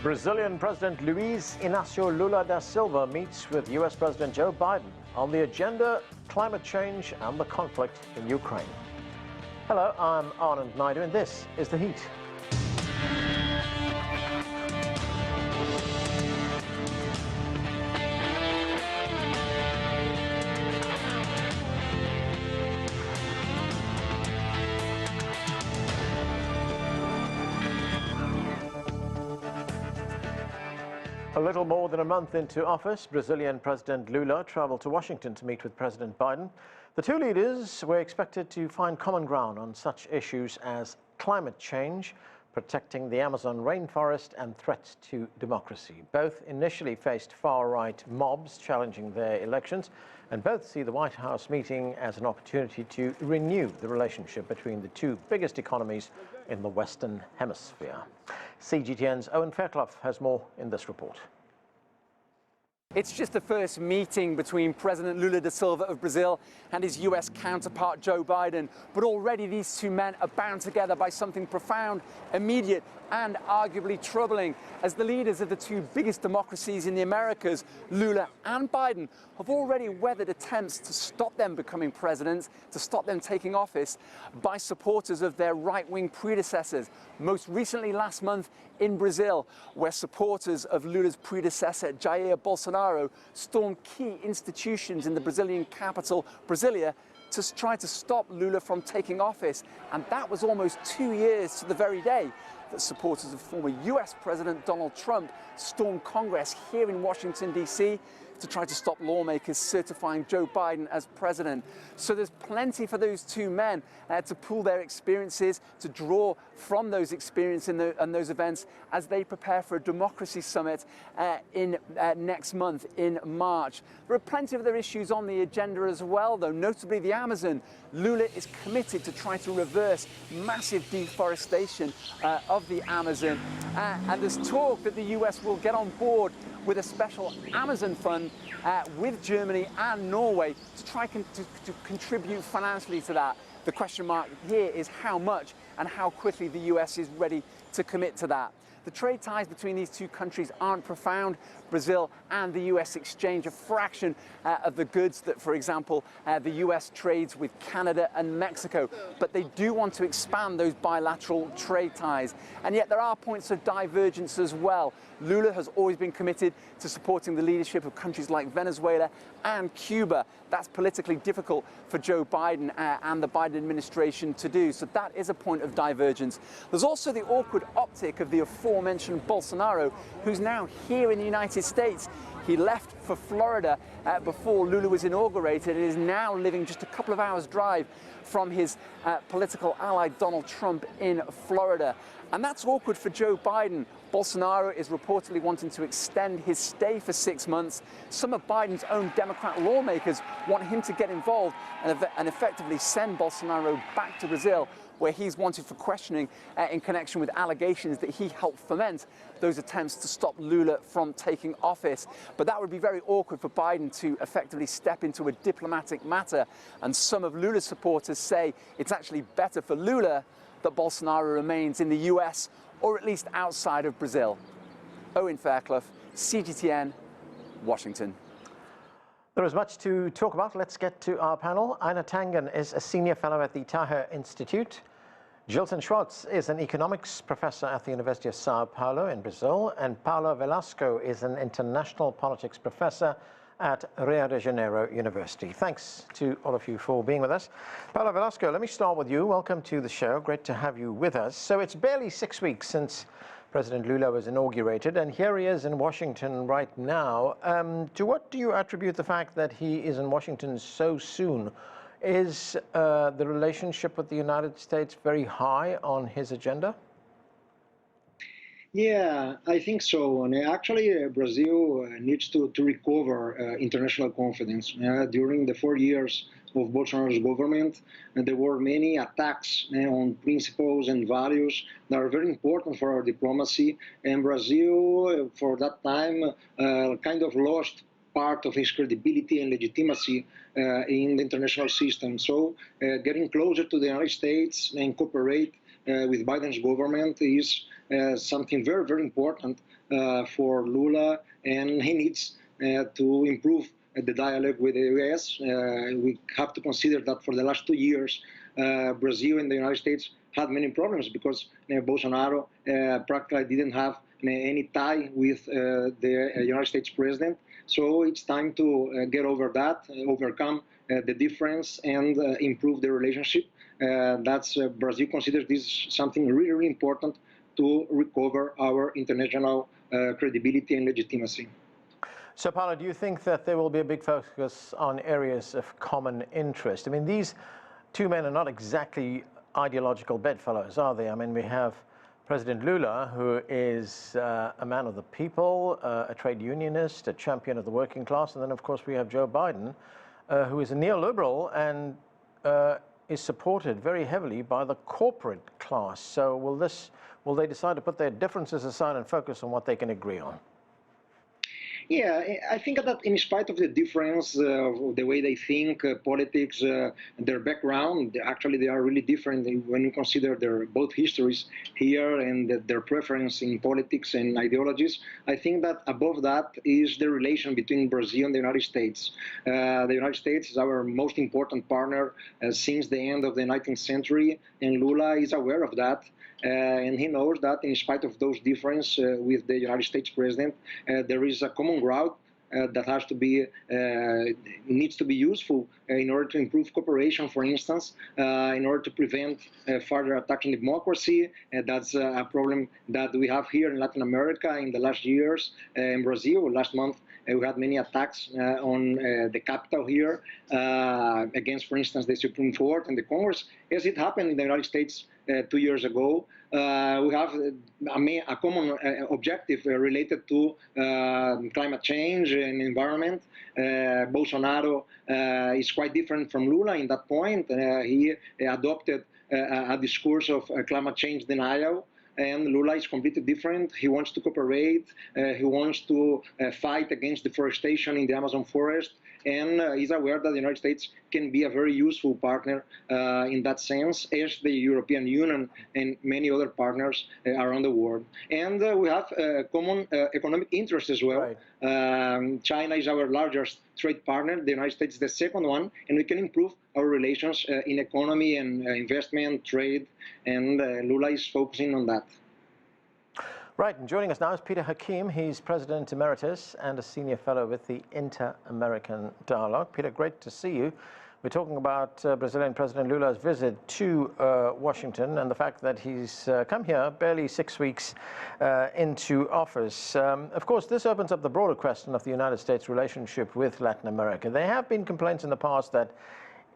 Brazilian President Luiz Inacio Lula da Silva meets with US President Joe Biden. On the agenda, climate change and the conflict in Ukraine. Hello, I'm Anand Naidu and this is The Heat. A little more than a month into office, Brazilian President Lula traveled to Washington to meet with President Biden. The two leaders were expected to find common ground on such issues as climate change, protecting the Amazon rainforest, and threats to democracy. Both initially faced far-right mobs challenging their elections, and both see the White House meeting as an opportunity to renew the relationship between the two biggest economies in the Western Hemisphere. CGTN's Owen Fairclough has more in this report. It's just the first meeting between President Lula da Silva of Brazil and his US counterpart Joe Biden. But already these two men are bound together by something profound, immediate and arguably troubling, as the leaders of the two biggest democracies in the Americas, Lula and Biden, have already weathered attempts to stop them becoming presidents, to stop them taking office, by supporters of their right-wing predecessors. Most recently last month in Brazil, where supporters of Lula's predecessor, Jair Bolsonaro, stormed key institutions in the Brazilian capital, Brasilia, to try to stop Lula from taking office. And that was almost 2 years to the very day that supporters of former US President Donald Trump stormed Congress here in Washington, D.C., to try to stop lawmakers certifying Joe Biden as president. So there's plenty for those two men to pool their experiences, to draw from those experiences and those events as they prepare for a democracy summit next month in March. There are plenty of other issues on the agenda as well, though, notably the Amazon. Lula is committed to try to reverse massive deforestation of the Amazon. And there's talk that the US will get on board with a special Amazon fund with Germany and Norway to try to contribute financially to that. The question mark here is how much and how quickly the US is ready to commit to that. The trade ties between these two countries aren't profound. Brazil and the US exchange a fraction of the goods that, for example, the US trades with Canada and Mexico. But they do want to expand those bilateral trade ties. And yet there are points of divergence as well. Lula has always been committed to supporting the leadership of countries like Venezuela and Cuba. That's politically difficult for Joe Biden and the Biden administration to do. So that is a point of divergence. There's also the awkward optic of the aforementioned Bolsonaro, who's now here in the United States. He left for Florida before Lula was inaugurated and is now living just a couple of hours' drive from his political ally Donald Trump in Florida. And that's awkward for Joe Biden. Bolsonaro is reportedly wanting to extend his stay for 6 months. Some of Biden's own Democrat lawmakers want him to get involved and effectively send Bolsonaro back to Brazil, where he's wanted for questioning in connection with allegations that he helped foment those attempts to stop Lula from taking office. But that would be very awkward for Biden to effectively step into a diplomatic matter. And some of Lula's supporters say it's actually better for Lula that Bolsonaro remains in the US, or at least outside of Brazil. Owen Fairclough, CGTN, Washington. There is much to talk about. Let's get to our panel. Einar Tangen is a senior fellow at the Taihe Institute. Gilson Schwartz is an economics professor at the University of Sao Paulo in Brazil. And Paulo Velasco is an international politics professor at Rio de Janeiro University. Thanks to all of you for being with us. Paulo Velasco, let me start with you. Welcome to the show. Great to have you with us. So it's barely 6 weeks since President Lula was inaugurated, and here he is in Washington right now. To what do you attribute the fact that he is in Washington so soon? Is the relationship with the United States very high on his agenda? Yeah, I think so. And actually, Brazil needs to recover international confidence. During the 4 years of Bolsonaro's government, there were many attacks on principles and values that are very important for our diplomacy. And Brazil, for that time, kind of lost part of his credibility and legitimacy in the international system. So getting closer to the United States and cooperate with Biden's government is something very, very important for Lula, and he needs to improve the dialogue with the US. We have to consider that for the last 2 years, Brazil and the United States had many problems because Bolsonaro practically didn't have any tie with the United States president. So it's time to get over that, overcome the difference, and improve the relationship. That's Brazil considers this something really, really important to recover our international credibility and legitimacy. So, Paulo, do you think that there will be a big focus on areas of common interest? I mean, these two men are not exactly ideological bedfellows, are they? I mean, we have President Lula, who is a man of the people, a trade unionist, a champion of the working class, and then, of course, we have Joe Biden, who is a neoliberal and is supported very heavily by the corporate class. So will they decide to put their differences aside and focus on what they can agree on? Yeah, I think that in spite of the difference of the way they think, politics, their background, actually they are really different when you consider their both histories here and their preference in politics and ideologies. I think that above that is the relation between Brazil and the United States. The United States is our most important partner since the end of the 19th century, and Lula is aware of that. And he knows that in spite of those differences with the United States president, there is a common ground that has to be needs to be useful in order to improve cooperation, for instance, in order to prevent further attacks on democracy. That's a problem that we have here in Latin America in the last years. In Brazil, last month, we had many attacks on the capital here against, for instance, the Supreme Court and the Congress, as it happened in the United States 2 years ago. We have a common objective related to climate change and environment. Bolsonaro is quite different from Lula in that point. He adopted a discourse of climate change denial, and Lula is completely different. He wants to cooperate. He wants to fight against deforestation in the Amazon forest, and is aware that the United States can be a very useful partner in that sense, as the European Union and many other partners around the world. And we have common economic interests as well. Right. China is our largest trade partner. The United States is the second one, and we can improve our relations in economy and investment, trade, and Lula is focusing on that. Right, and joining us now is Peter Hakim. He's President Emeritus and a Senior Fellow with the Inter-American Dialogue. Peter, great to see you. We're talking about Brazilian President Lula's visit to Washington and the fact that he's come here barely 6 weeks into office. Of course, this opens up the broader question of the United States' relationship with Latin America. There have been complaints in the past that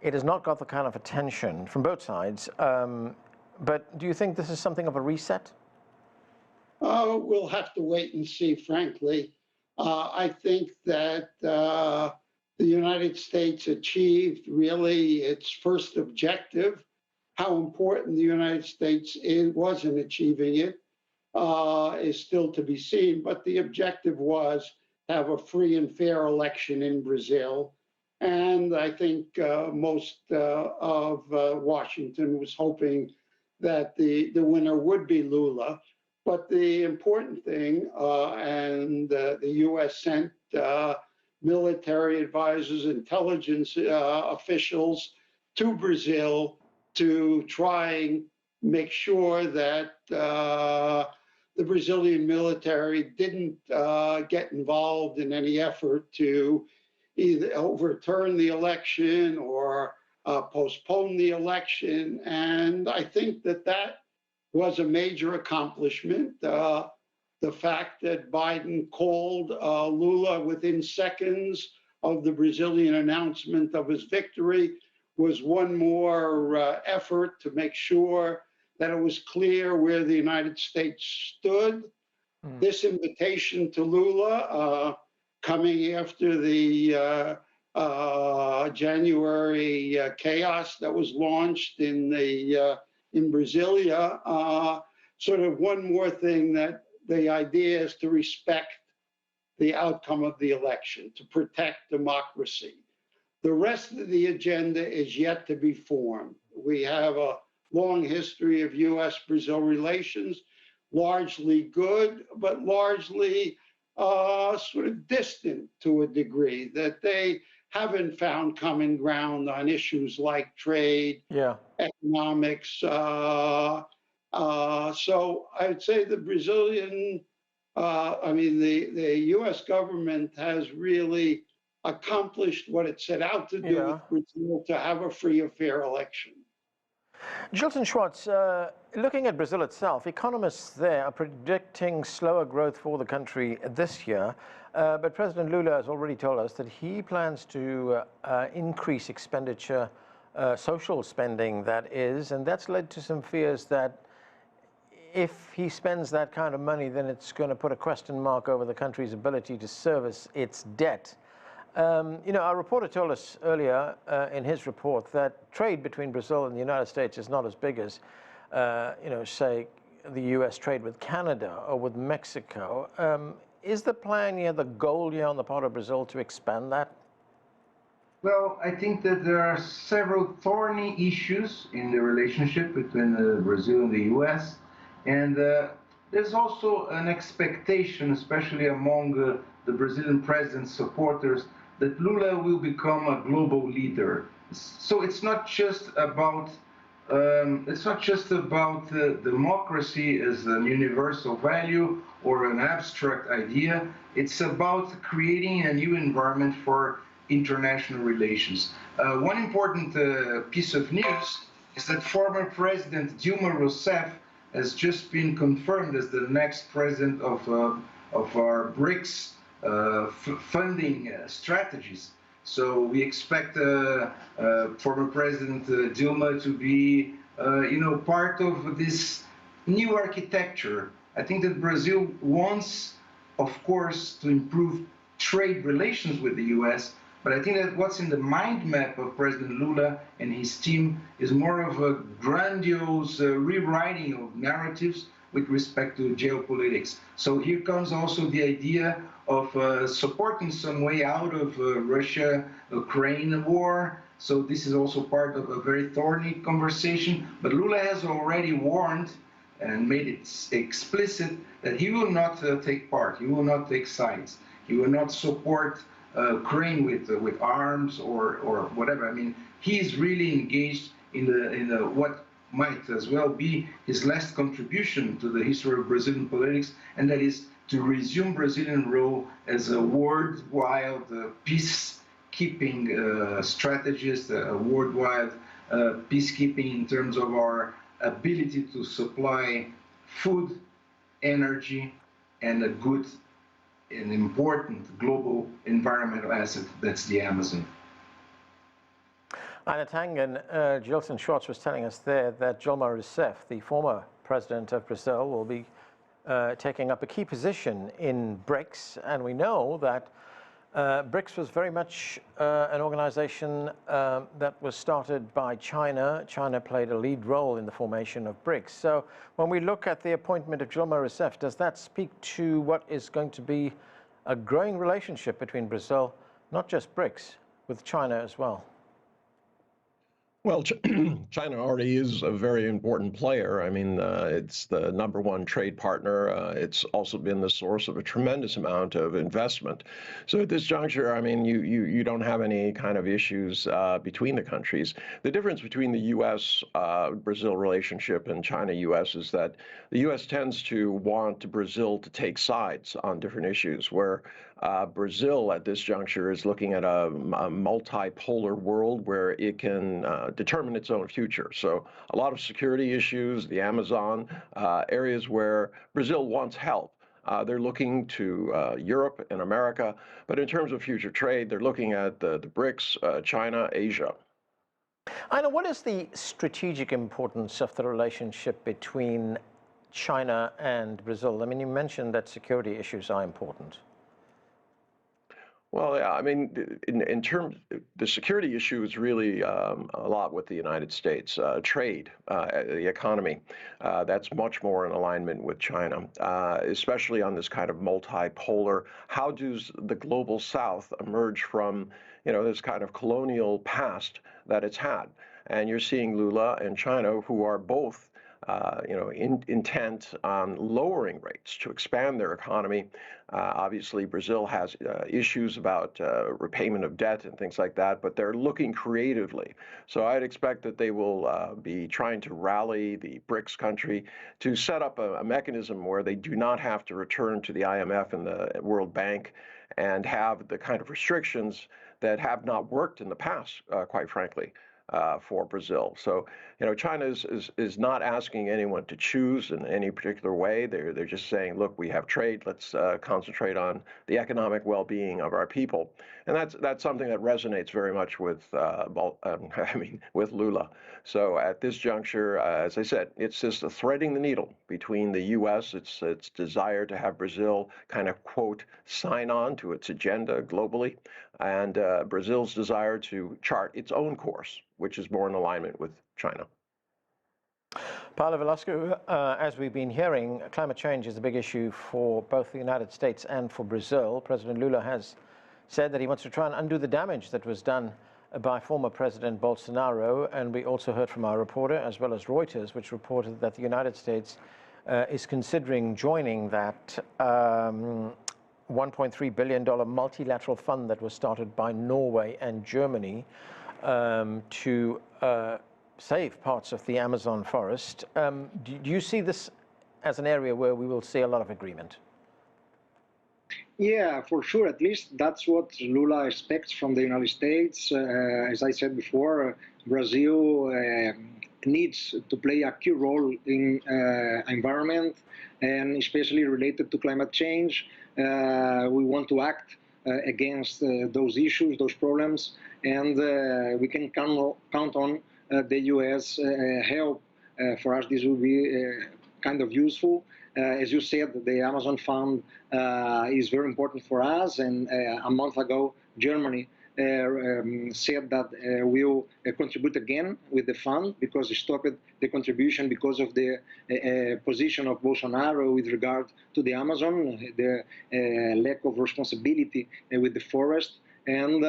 it has not got the kind of attention from both sides. But do you think this is something of a reset? We'll have to wait and see, frankly. I think that the United States achieved really its first objective. How important the United States was in achieving it is still to be seen, but the objective was to have a free and fair election in Brazil. And I think most of Washington was hoping that the winner would be Lula. But the important thing, and the U.S. sent military advisors, intelligence officials to Brazil to try and make sure that the Brazilian military didn't get involved in any effort to either overturn the election or postpone the election. And I think that was a major accomplishment. The fact that Biden called Lula within seconds of the Brazilian announcement of his victory was one more effort to make sure that it was clear where the United States stood. This invitation to Lula, coming after the January chaos that was launched in Brasilia, sort of one more thing that the idea is to respect the outcome of the election, to protect democracy. The rest of the agenda is yet to be formed. We have a long history of U.S.-Brazil relations. largely good, but largely sort of distant to a degree, that they haven't found common ground on issues like trade, economics. So I would say the Brazilian, the U.S. government has really accomplished what it set out to do with Brazil, to have a free and fair election. Gilson Schwartz, looking at Brazil itself, economists there are predicting slower growth for the country this year, but President Lula has already told us that he plans to increase expenditure, social spending that is, and that's led to some fears that if he spends that kind of money, then it's going to put a question mark over the country's ability to service its debt. Our reporter told us earlier in his report that trade between Brazil and the United States is not as big as, say, the U.S. trade with Canada or with Mexico. Is the plan here, the goal here on the part of Brazil to expand that? Well, I think that there are several thorny issues in the relationship between Brazil and the U.S. And there's also an expectation, especially among the Brazilian president's supporters, that Lula will become a global leader. So it's not just about democracy as an universal value or an abstract idea. It's about creating a new environment for international relations. One important piece of news is that former President Dilma Rousseff has just been confirmed as the next president of our BRICS funding strategies. So we expect former President Dilma to be, part of this new architecture. I think that Brazil wants, of course, to improve trade relations with the U.S., but I think that what's in the mind map of President Lula and his team is more of a grandiose rewriting of narratives with respect to geopolitics. So here comes also the idea of supporting some way out of Russia-Ukraine war. So this is also part of a very thorny conversation. But Lula has already warned and made it explicit that he will not take part. He will not take sides. He will not support Ukraine with arms or whatever. I mean, he is really engaged in what might as well be his last contribution to the history of Brazilian politics, and that is to resume Brazilian role as a worldwide peacekeeping strategist, a worldwide peacekeeping in terms of our ability to supply food, energy, and a good and important global environmental asset that's the Amazon. Einar Tangen, Gilson Schwartz was telling us there that Dilma Rousseff, the former president of Brazil, will be taking up a key position in BRICS, and we know that BRICS was very much an organization that was started by China. China played a lead role in the formation of BRICS. So when we look at the appointment of Dilma Rousseff, does that speak to what is going to be a growing relationship between Brazil, not just BRICS, with China as well? Well, China already is a very important player. I mean, it's the #1 trade partner. It's also been the source of a tremendous amount of investment. So at this juncture, I mean, you don't have any kind of issues between the countries. The difference between the U.S.-Brazil relationship and China-U.S. is that the U.S. tends to want Brazil to take sides on different issues, where Brazil at this juncture is looking at a multipolar world where it can determine its own future. So a lot of security issues, the Amazon, areas where Brazil wants help. They're looking to Europe and America, but in terms of future trade, they're looking at the BRICS, China, Asia. Einar, what is the strategic importance of the relationship between China and Brazil? I mean, you mentioned that security issues are important. Well, yeah, I mean, in terms, the security issue is really a lot with the United States. Trade, the economy, that's much more in alignment with China, especially on this kind of multipolar. How does the global South emerge from, this kind of colonial past that it's had? And you're seeing Lula and China, who are both intent on lowering rates to expand their economy. Obviously, Brazil has issues about repayment of debt and things like that, but they're looking creatively. So I'd expect that they will be trying to rally the BRICS country to set up a mechanism where they do not have to return to the IMF and the World Bank and have the kind of restrictions that have not worked in the past, quite frankly. For Brazil. So, China is not asking anyone to choose in any particular way. They're just saying, look, we have trade. Let's concentrate on the economic well-being of our people, and that's something that resonates very much with with Lula. So at this juncture, as I said, it's just threading the needle between the U.S. its desire to have Brazil kind of quote sign on to its agenda globally, and Brazil's desire to chart its own course, which is more in alignment with China. Paulo Velasco, as we've been hearing, climate change is a big issue for both the United States and for Brazil. President Lula has said that he wants to try and undo the damage that was done by former President Bolsonaro, and we also heard from our reporter, as well as Reuters, which reported that the United States is considering joining that $1.3 billion multilateral fund that was started by Norway and Germany to save parts of the Amazon forest. Do you see this as an area where we will see a lot of agreement? Yeah, for sure. At least that's what Lula expects from the United States. As I said before, Brazil needs to play a key role in environment, and especially related to climate change. We want to act against those issues, those problems, and we can count on the U.S. help. For us, this will be kind of useful. As you said, the Amazon Fund is very important for us, and a month ago, Germany said that we'll contribute again with the fund because it stopped the contribution because of the position of Bolsonaro with regard to the Amazon, the lack of responsibility with the forest. And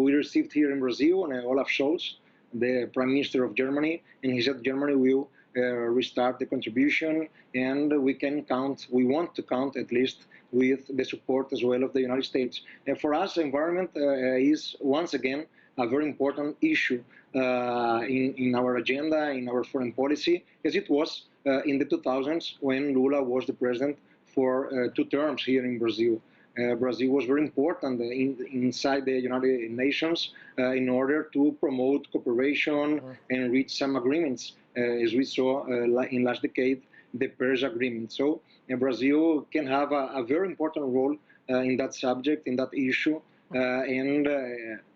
we received here in Brazil Olaf Scholz, the Prime Minister of Germany, and he said Germany will restart the contribution, and we want to count at least with the support as well of the United States. And for us, environment is once again a very important issue in our agenda, in our foreign policy, as it was in the 2000s when Lula was the president for 2 terms here in Brazil. Brazil was very important inside the United Nations in order to promote cooperation and reach some agreements, as we saw in last decade, the Paris Agreement. So Brazil can have a very important role in that subject, in that issue, and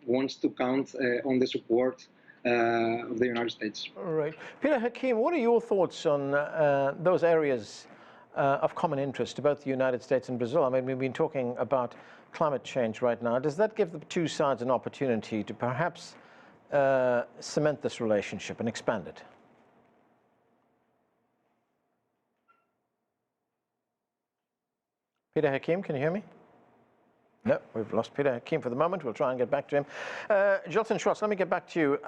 wants to count on the support of the United States. All right. Peter, Hakim, what are your thoughts on those areas of common interest to both the United States and Brazil? I mean, we've been talking about climate change right now. Does that give the two sides an opportunity to perhaps cement this relationship and expand it? Peter Hakim, can you hear me? No, we've lost Peter Hakim for the moment. We'll try and get back to him. Gilson Schwartz, let me get back to you.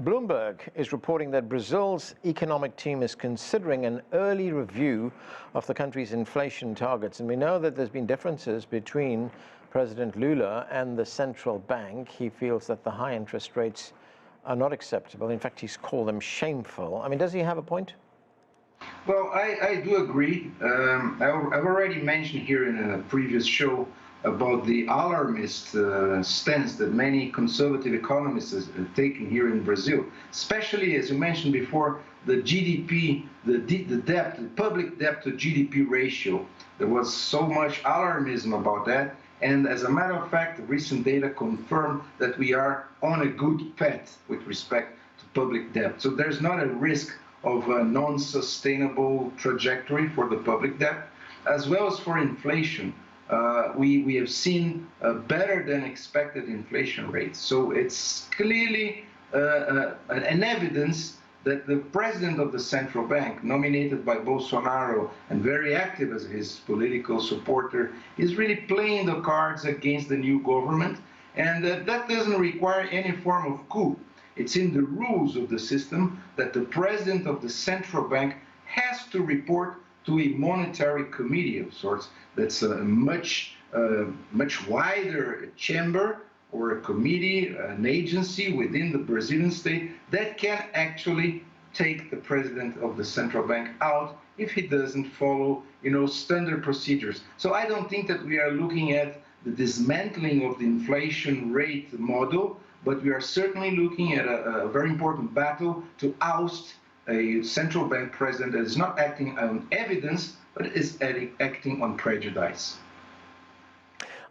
Bloomberg is reporting that Brazil's economic team is considering an early review of the country's inflation targets. And we know that there's been differences between President Lula and the central bank. He feels that the high interest rates are not acceptable. In fact, he's called them shameful. I mean, does he have a point? Well, I do agree. I've already mentioned here in a previous show about the alarmist stance that many conservative economists are taking here in Brazil, especially, as you mentioned before, the GDP, the debt, the public debt to GDP ratio. There was so much alarmism about that, and as a matter of fact, recent data confirm that we are on a good path with respect to public debt. So there's not a risk of a non-sustainable trajectory for the public debt, as well as for inflation. We have seen better than expected inflation rates. So it's clearly an evidence that the president of the central bank, nominated by Bolsonaro and very active as his political supporter, is really playing the cards against the new government. And that doesn't require any form of coup. It's in the rules of the system that the president of the central bank has to report to a monetary committee of sorts. That's a much wider chamber or a committee, an agency within the Brazilian state that can actually take the president of the central bank out if he doesn't follow, standard procedures. So I don't think that we are looking at the dismantling of the inflation rate model, but we are certainly looking at a very important battle to oust a central bank president that is not acting on evidence, but is acting on prejudice.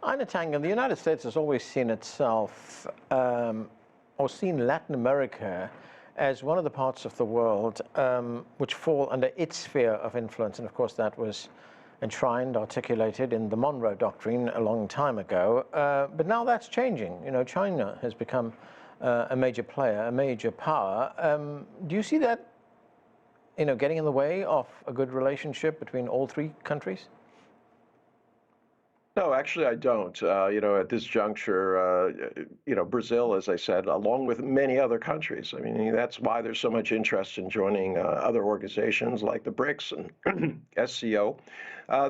Einar, the United States has always seen itself, or seen Latin America as one of the parts of the world which fall under its sphere of influence. And of course, that was enshrined, articulated in the Monroe Doctrine a long time ago. But now that's changing. China has become a major player, a major power. Do you see that, getting in the way of a good relationship between all three countries? No, actually, I don't. At this juncture, Brazil, as I said, along with many other countries. I mean, that's why there's so much interest in joining other organizations like the BRICS and SCO.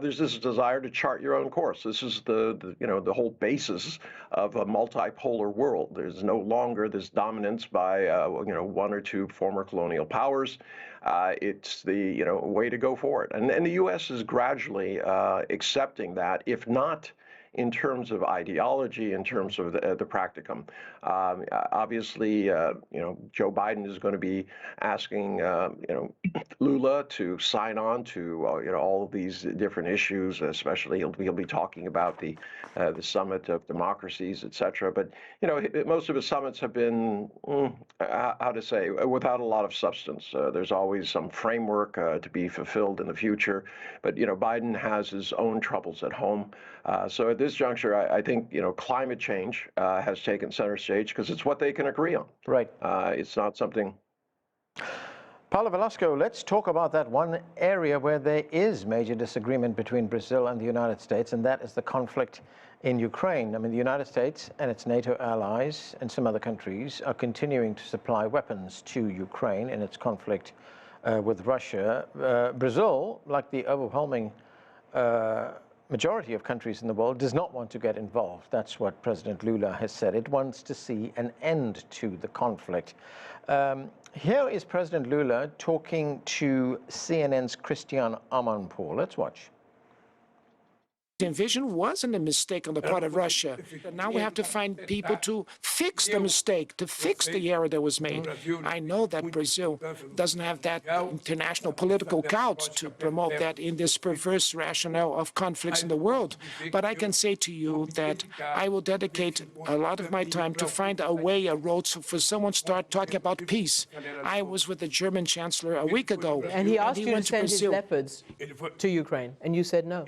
There's this desire to chart your own course. This is the whole basis of a multipolar world. There's no longer this dominance by one or two former colonial powers. It's the way to go forward, and the U.S. is gradually accepting that, if not in terms of ideology, in terms of the practicum. Obviously, Joe Biden is going to be asking, Lula to sign on to, all of these different issues. Especially, he'll be talking about the summit of democracies, et cetera. But most of his summits have been, how to say, without a lot of substance. There's always some framework to be fulfilled in the future. But Biden has his own troubles at home. So at this juncture, I think climate change has taken center stage because it's what they can agree on. Right. It's not something. Paulo Velasco, let's talk about that one area where there is major disagreement between Brazil and the United States, and that is the conflict in Ukraine. I mean, the United States and its NATO allies and some other countries are continuing to supply weapons to Ukraine in its conflict with Russia. Brazil, like the overwhelming majority of countries in the world, does not want to get involved. That's what President Lula has said. It wants to see an end to the conflict. Here is President Lula talking to CNN's Christian Amanpour. Let's watch. The invasion wasn't a mistake on the part of Russia. Now we have to find people to fix the mistake, to fix the error that was made. I know that Brazil doesn't have that international political clout to promote that in this perverse rationale of conflicts in the world. But I can say to you that I will dedicate a lot of my time to find a way, a road, for someone to start talking about peace. I was with the German chancellor a week ago. And he asked you to send his Brazil. leopards to Ukraine, and you said no.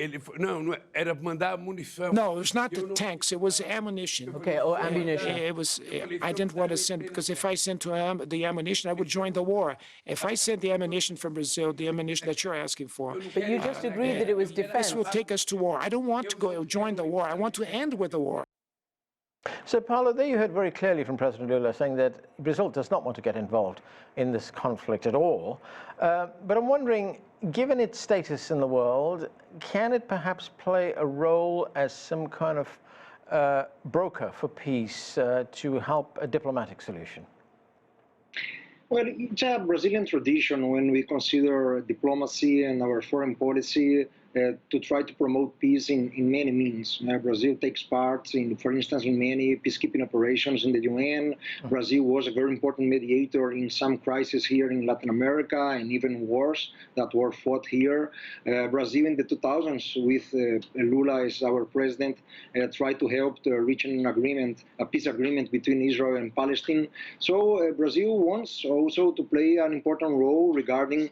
No, it was not the tanks. It was ammunition. Okay, or ammunition. It was. I didn't want to send, because if I sent to the ammunition, I would join the war. If I sent the ammunition from Brazil, the ammunition that you're asking for, But you just agreed that it was defense. this will take us to war. I don't want to go join the war. I want to end with the war. So, Paulo, there you heard very clearly from President Lula saying that Brazil does not want to get involved in this conflict at all. But I'm wondering, given its status in the world, can it perhaps play a role as some kind of broker for peace to help a diplomatic solution? Well, it's a Brazilian tradition when we consider diplomacy and our foreign policy to try to promote peace in many means. Brazil takes part in, for instance, in many peacekeeping operations in the UN. Brazil was a very important mediator in some crises here in Latin America and even wars that were fought here. Brazil in the 2000s, with Lula as our president, tried to help reach an agreement, a peace agreement between Israel and Palestine. So Brazil wants also to play an important role regarding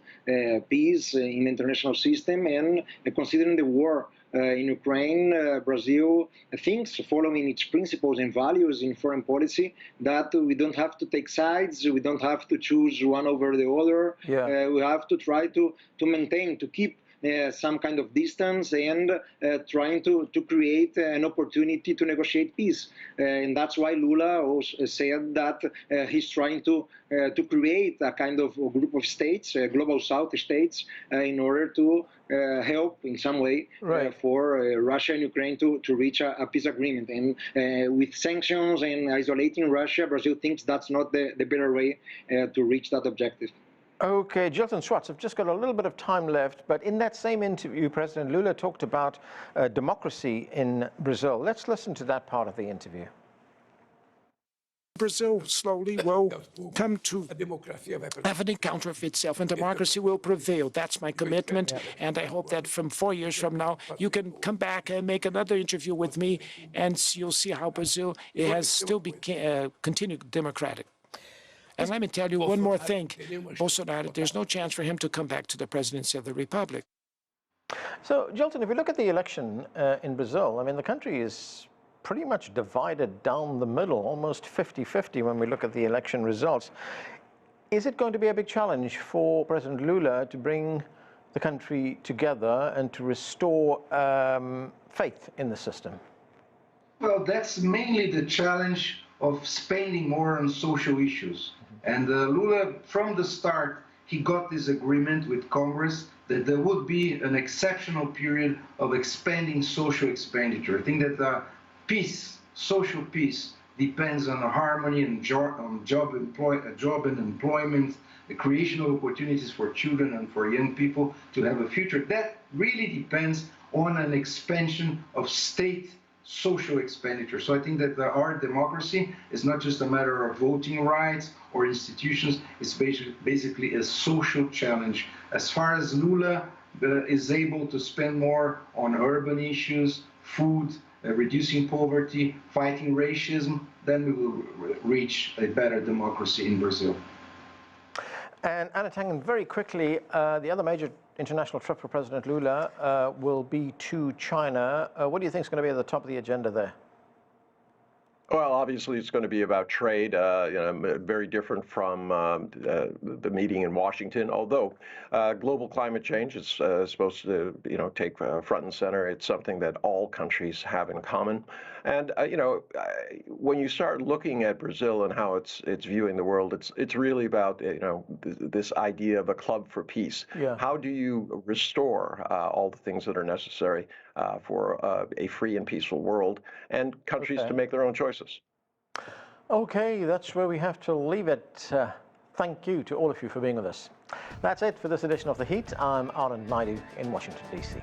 peace in the international system, and considering the war in Ukraine, Brazil thinks, following its principles and values in foreign policy, that we don't have to take sides, we don't have to choose one over the other. We have to try to maintain, to keep some kind of distance and trying to create an opportunity to negotiate peace. And that's why Lula also said that he's trying to create a kind of group of states, global South states, in order to help in some way for Russia and Ukraine to reach a peace agreement. And with sanctions and isolating Russia, Brazil thinks that's not the better way to reach that objective. Okay, Gilson Schwartz, I've just got a little bit of time left, but in that same interview, President Lula talked about democracy in Brazil. Let's listen to that part of the interview. Brazil slowly will come to have an encounter of itself, and democracy will prevail. That's my commitment, and I hope that from 4 years from now, you can come back and make another interview with me, and you'll see how Brazil has still continued democratic. And let me tell you one more thing. Bolsonaro, there's no chance for him to come back to the presidency of the Republic. So, Gilson, if you look at the election in Brazil, I mean, the country is pretty much divided down the middle, almost 50-50 when we look at the election results. Is it going to be a big challenge for President Lula to bring the country together and to restore faith in the system? Well, that's mainly the challenge of spending more on social issues. And Lula, from the start, he got this agreement with Congress that there would be an exceptional period of expanding social expenditure. I think that peace, social peace, depends on harmony and job and employment, the creation of opportunities for children and for young people to have a future. That really depends on an expansion of state social expenditure. So I think that our democracy is not just a matter of voting rights or institutions, it's basically a social challenge. As far as Lula is able to spend more on urban issues, food, reducing poverty, fighting racism, then we will reach a better democracy in Brazil. And Einar Tangen, very quickly, the other major international trip for President Lula will be to China. What do you think is going to be at the top of the agenda there? Well, obviously, it's going to be about trade, very different from the meeting in Washington. Although global climate change is supposed to, take front and center. It's something that all countries have in common. And when you start looking at Brazil and how it's viewing the world, it's really about this idea of a club for peace. Yeah. How do you restore all the things that are necessary for a free and peaceful world, and countries to make their own choices? Okay, that's where we have to leave it. Thank you to all of you for being with us. That's it for this edition of The Heat. I'm Anand Naidu in Washington, D.C.